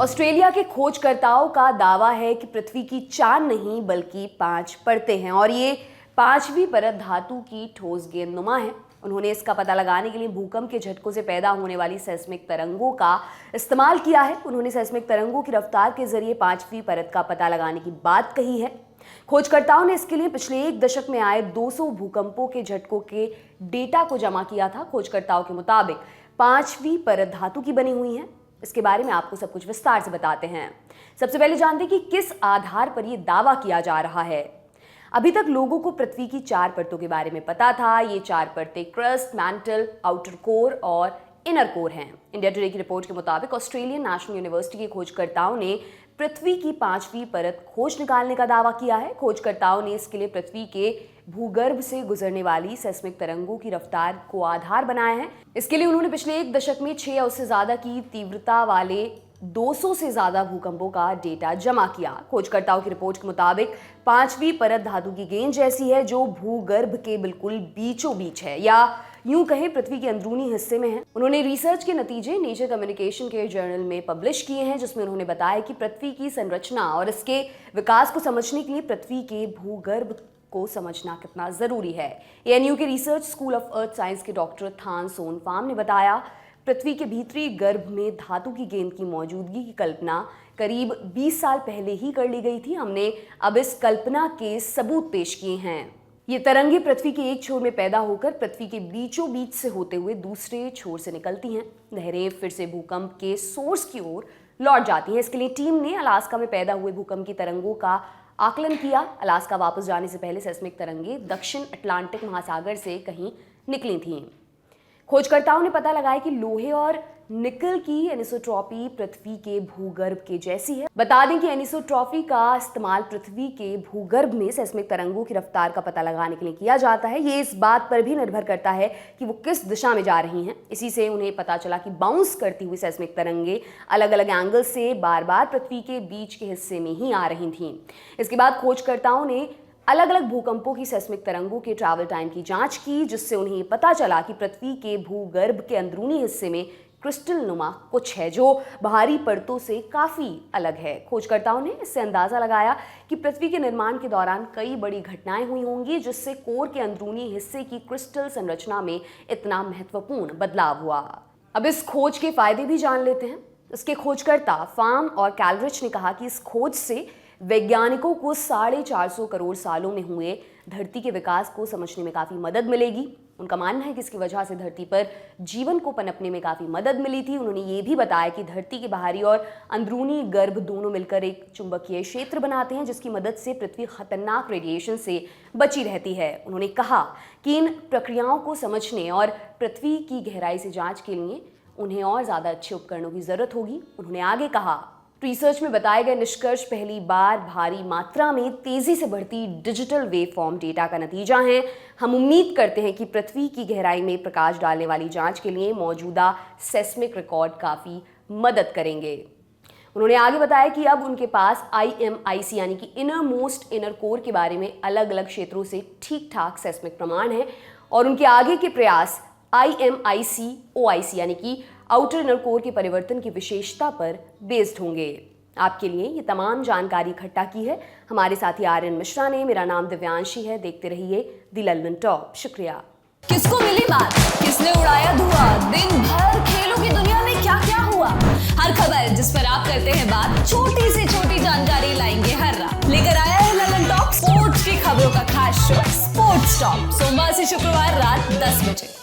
Australia के खोजकर्ताओं का दावा है कि पृथ्वी की 4 नहीं बल्कि 5 परतें हैं और ये 5वीं परत धातु की ठोस गेंदनुमा है। उन्होंने इसका पता लगाने के लिए भूकंप के झटकों से पैदा होने वाली सेस्मिक तरंगों का इस्तेमाल किया है। उन्होंने सेस्मिक तरंगों की रफ्तार के जरिए 5वीं परत का पता लगाने की बात कही है। खोजकर्ताओं ने इसके लिए पिछले 1 दशक में आए 200 भूकंपों के झटकों के डेटा को जमा किया था। खोजकर्ताओं के मुताबिक 5वीं परत धातु की बनी हुई है। इसके बारे में आपको सब कुछ विस्तार से बताते हैं। सबसे पहले जानते हैं कि किस आधार पर यह दावा किया जा रहा है। अभी तक लोगों को पृथ्वी की 4 परतों के बारे में पता था। ये 4 परतें क्रस्ट, मैंटल, आउटर कोर और इनर कोर हैं। इंडिया टुडे की रिपोर्ट के मुताबिक ऑस्ट्रेलियन नेशनल यूनिवर्सिटी के खोजकर्ताओं ने पृथ्वी की 5वीं परत खोज निकालने का दावा किया है। खोजकर्ताओं ने इसके लिए पृथ्वी के भूगर्भ से गुजरने वाली सेस्मिक तरंगों की रफ्तार को आधार बनाया है। इसके लिए उन्होंने पिछले 1 दशक में 6 या उससे ज्यादा की तीव्रता वाले 200 से ज्यादा भूकंपों का डेटा जमा किया। खोजकर्ताओं की रिपोर्ट के मुताबिक 5वीं परत धातु की गेंद जैसी है जो भूगर्भ के बिल्कुल बीचों बीच है, या यूं कहें पृथ्वी के अंदरूनी हिस्से में है। उन्होंने रिसर्च के नतीजे नेचर कम्युनिकेशन के जर्नल में पब्लिश किए हैं, जिसमें उन्होंने बताया कि पृथ्वी की संरचना और इसके विकास को समझने के लिए पृथ्वी के भूगर्भ को समझना कितना जरूरी है। एएनयू के research school of earth science के डॉक्टर थान सोनफाम ने बताया, पृथ्वी के भीतरी गर्भ में धातु की गेंद की मौजूदगी की कल्पना करीब 20 साल पहले ही कर ली गई थी। हमने अब इस कल्पना के सबूत पेश किए हैं। ये तरंगे पृथ्वी के एक छोर में पैदा होकर पृथ्वी के बीचों बीच से होते हुए दूसरे छोर से निकलती हैं। लहरें फिर से भूकंप के सोर्स की ओर लौट जाती हैं। इसके लिए टीम ने अलास्का में पैदा हुए भूकंप की तरंगों का आकलन किया। अलास्का वापस जाने से पहले सेस्मिक तरंगे दक्षिण अटलांटिक महासागर से कहीं निकली थीं। खोजकर्ताओं ने पता लगाया कि लोहे और निकल की एनिसोट्रॉपी पृथ्वी के भूगर्भ के जैसी है। बता दें कि एनिसोट्रॉपी का इस्तेमाल पृथ्वी के भूगर्भ में सेस्मिक तरंगों की रफ्तार का पता लगाने के लिए किया जाता है। ये इस बात पर भी निर्भर करता है कि वो किस दिशा में जा रही हैं। इसी से उन्हें पता चला कि बाउंस करती हुई सेस्मिक तरंगे अलग अलग एंगल से बार बार पृथ्वी के बीच के हिस्से में ही आ रही थीं। इसके बाद खोजकर्ताओं ने अलग अलग भूकंपों की सेस्मिक तरंगों के ट्रैवल टाइम की जांच की, जिससे उन्हें पता चला कि पृथ्वी के भूगर्भ के अंदरूनी हिस्से में क्रिस्टल नुमा कुछ है जो बाहरी परतों से काफी अलग है। खोजकर्ताओं ने इससे अंदाजा लगाया कि पृथ्वी के निर्माण के दौरान कई बड़ी घटनाएं हुई होंगी, जिससे कोर के अंदरूनी हिस्से की क्रिस्टल संरचना में इतना महत्वपूर्ण बदलाव हुआ। अब इस खोज के फायदे भी जान लेते हैं। इसके खोजकर्ता फार्म और कैलरिच ने कहा कि इस खोज से वैज्ञानिकों को 450 करोड़ सालों में हुए धरती के विकास को समझने में काफी मदद मिलेगी। उनका मानना है कि इसकी वजह से धरती पर जीवन को पनपने में काफी मदद मिली थी। उन्होंने ये भी बताया कि धरती के बाहरी और अंदरूनी गर्भ दोनों मिलकर एक चुंबकीय क्षेत्र बनाते हैं, जिसकी मदद से पृथ्वी खतरनाक रेडिएशन से बची रहती है। उन्होंने कहा कि इन प्रक्रियाओं को समझने और पृथ्वी की गहराई से जांच के लिए उन्हें और ज्यादा अच्छे उपकरणों की जरूरत होगी। उन्होंने आगे कहा, रिसर्च में बताए गए निष्कर्ष पहली बार भारी मात्रा में तेजी से बढ़ती डिजिटल वेव फॉर्म डेटा का नतीजा है। हम उम्मीद करते हैं कि पृथ्वी की गहराई में प्रकाश डालने वाली जांच के लिए मौजूदा सेस्मिक रिकॉर्ड काफी मदद करेंगे। उन्होंने आगे बताया कि अब उनके पास IMIC यानी कि इनर मोस्ट इनर कोर के बारे में अलग अलग क्षेत्रों से ठीक ठाक सेस्मिक प्रमाण है और उनके आगे के प्रयास IMIC OIC यानी कि आउटर इनर कोर के परिवर्तन की विशेषता पर बेस्ड होंगे। आपके लिए ये तमाम जानकारी इकट्ठा की है हमारे साथी आर्यन मिश्रा ने। मेरा नाम दिव्यांशी है। देखते रहिए द लंदन टॉप। शुक्रिया। किसको मिली बात, किसने उड़ाया धुआं, दिन भर खेलों की दुनिया में क्या क्या हुआ, हर खबर जिस पर आप करते हैं बात, छोटी से छोटी जानकारी लाएंगे हर रात। लेकर आया है लंदन टॉप, स्पोर्ट्स की खबरों का खास शो स्पोर्ट्स टॉप, सोमवार से शुक्रवार रात 10 बजे।